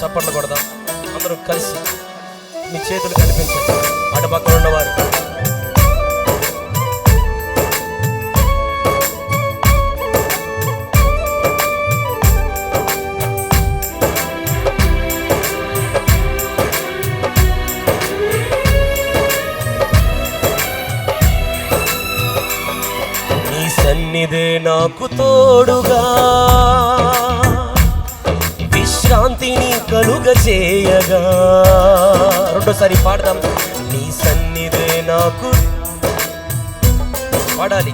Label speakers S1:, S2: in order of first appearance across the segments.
S1: చప్పట్లు కొడదాం అందరూ కలిసి. మీ చేతులు కనిపించండి అటుపక్కన ఉన్నవారు. నీ సన్నిధే నాకు తోడుగా విశ్రాంతిని కలుగజేయగా. రెండోసారి పాడదాం. నీ సన్నిధే నాకు పాడాలి.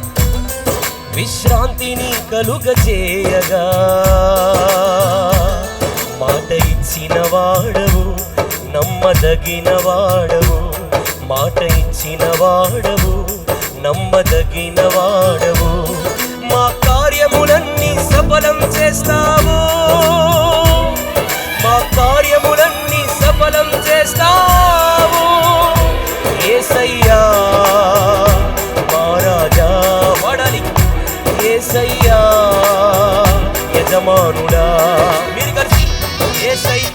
S1: విశ్రాంతిని కలుగజేయగా మాట ఇచ్చిన వాడవు నమ్మదగిన వాడవు. మాట ఇచ్చిన వాడవు నమ్మదగిన వాడవు. మా కార్యములన్నీ సఫలం చేస్తావు. మా కార్యములన్నీ సఫలం చేస్తావు. యేసయ్యా మా రాజా వాడాలి. యేసయ్యా యజమానుడా. మీరు కలిసి యేసయ్య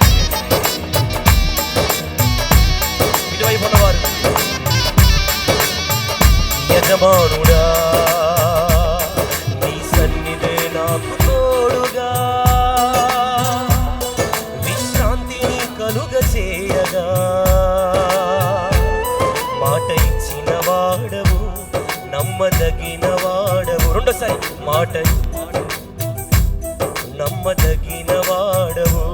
S1: ఇటువైపు ఉన్నవారు. యజమానుడా నీ సన్నిధే నాకు తోడుగా విశ్రాంతిని కలుగజేయగా మాట ఇచ్చిన వాడవు నమ్మదగిన వాడవు. రెండోసారి మాట నమ్మదగిన వాడవు.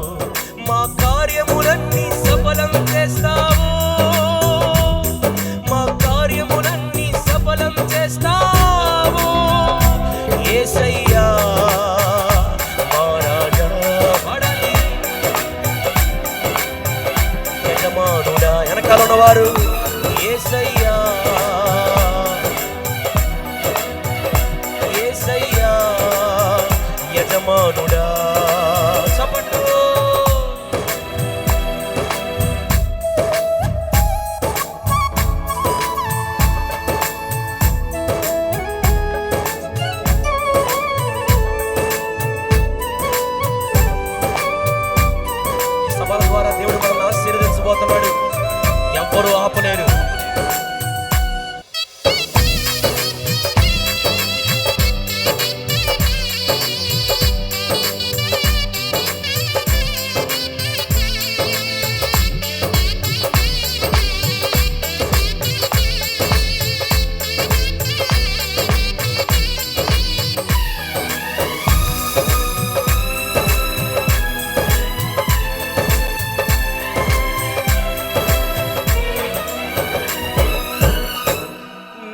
S1: మా కార్యములన్నీ సఫలం చేస్తావు. మా కార్యములన్నీ సఫలం చేస్తావు. యేసయ్యా మా రాజా పాడాలి. యజమానుడా వెనకాల ఉన్నవారు. యేసయ్యా యేసయ్యా యజమానుడా. చప్పట్లు. ఈ సభల ద్వారా దేవుడు మనల్ని ఆశీర్వదించబోతున్నాడు. ఎవ్వరూ ఆపలేరు.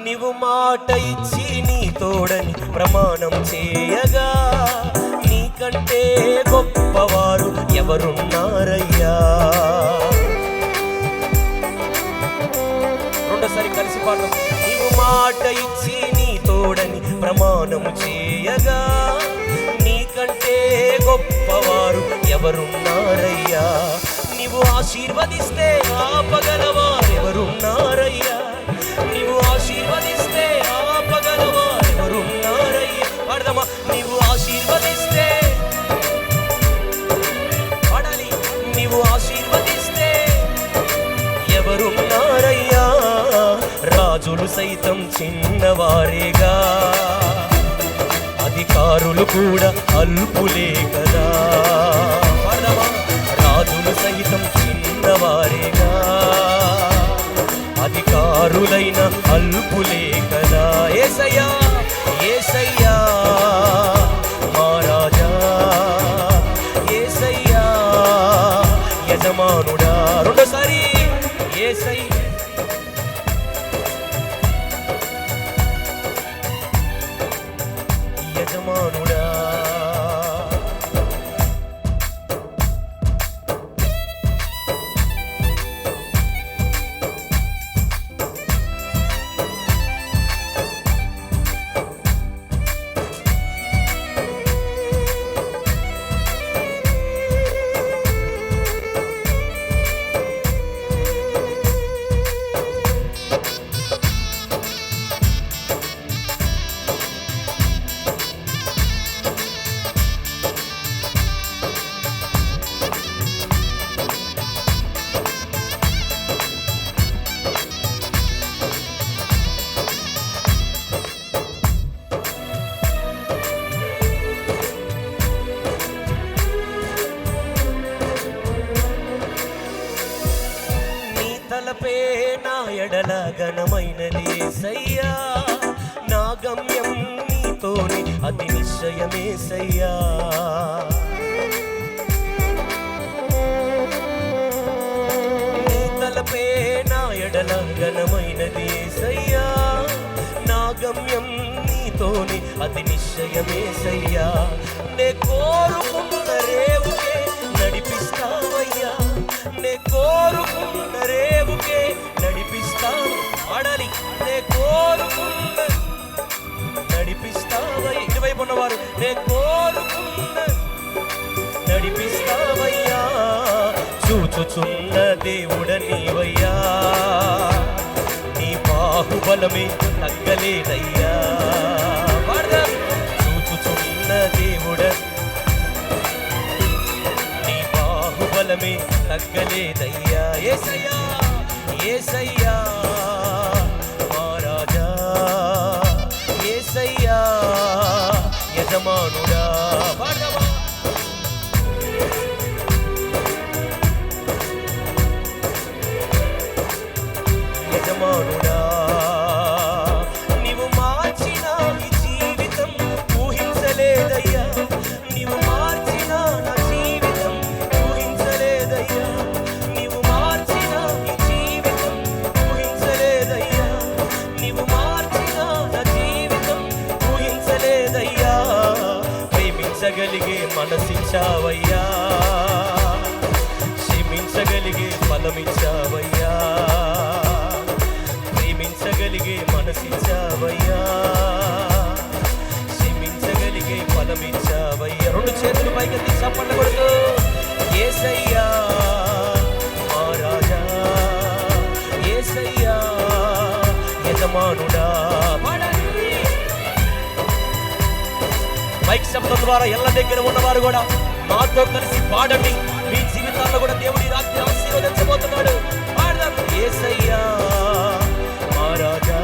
S1: నీవు మాట ఇచ్చి నీ తోడని ప్రమాణం చేయగా నీకంటే గొప్పవారు ఎవరున్నారయ్యా. రెండోసారి కలిసి పాడదాం. నీవు మాట ఇచ్చి నీ తోడని ప్రమాణం చేయగా నీకంటే గొప్పవారు ఎవరున్నారయ్యా. నీవు ఆశీర్వదిస్తే ఆపగలవారు ఎవరున్నారయ్యా. నీవు ఆశీర్వదిస్తే ఆపగలవారు ఎవరున్నారయ్యా. పాడదామా. నీవు ఆశీర్వదిస్తే పాడాలి. నీవు ఆశీర్వదిస్తే ఎవరున్నారయ్యా. రాజులు సైతం చిన్నవారేగా అధికారులు కూడా అల్పులే కదా. పాడదామా. రాజులు సైతం చిన్నవారేగా అధికారులైన అల్పులే కదా. యేసయ్యా యేసయ్యా మా రాజా. యేసయ్యా యజమానుడా. రెండోసారి యేసయ్య యజమానుడా. యేసయ్యా, నా గమ్యం నీతోనే అతి నిశ్చయమేసయ్యా. నీ తలపే నా ఎడల ఘనమైనది యేసయ్యా, నా గమ్యం నీతోనే అతి నిశ్చయమేసయ్యా. నే కోరుకున్న రేవుకే నడిపిస్తావయ్యా, నే కోరుకున్న రేవుకే నడిపిస్తావు. ఆడాలి. నే కోరుకున్న నడిపిస్తావయ్యా. ఇటువైపు ఉన్నవారు నే కోరుకున్న నడిపిస్తావయ్యా. చూచుచున్న దేవుడ నీవయ్యా, నీ బాహుబలమే తగ్గలేదయ్యా. చూచుచున్న దేవుడ నీ బాహుబలమే తగ్గలేదయ్యా. యేసయ్యా, యేసయ్యా మహారాజా, యేసయ్యా యజమానుడా. యజమానుడా, నీవు మార్చిన ఈ జీవితం ఊహించలేదయ్యా, నీవు మార్చిన నా జీవితం ఊహించలేదయ్యా, నీవు మార్చిన ఈ జీవితం ఊహించలేదయ్యా, నీవు మార్చిన నా జీవితం ఊహించలేదయ్యా. ప్రేమించగలిగే మనసిచ్చావయ్యా, క్షమించగలిగే ఫలమిచ్చావయ్యా, ప్రేమించగలిగే మనసిచ్చావయ్యా, క్షమించగలిగే ఫలమిచ్చావయ్యా. రెండు చేతులు పైకెత్తి చప్పట్లు కొడుతూ యేసయ్యా మహారాజా, యేసయ్యా యజమానుడా. మైక్ శబ్దం ద్వారా ఎల్ల దగ్గర ఉన్నవారు కూడా మాతో కలిసి పాడండి. మీ జీవితాల్లో కూడా దేవుడి రాత్రి ఆశీర్వదించబోతున్నాడు. పాడదాం. యేసయ్యా మహారాజా,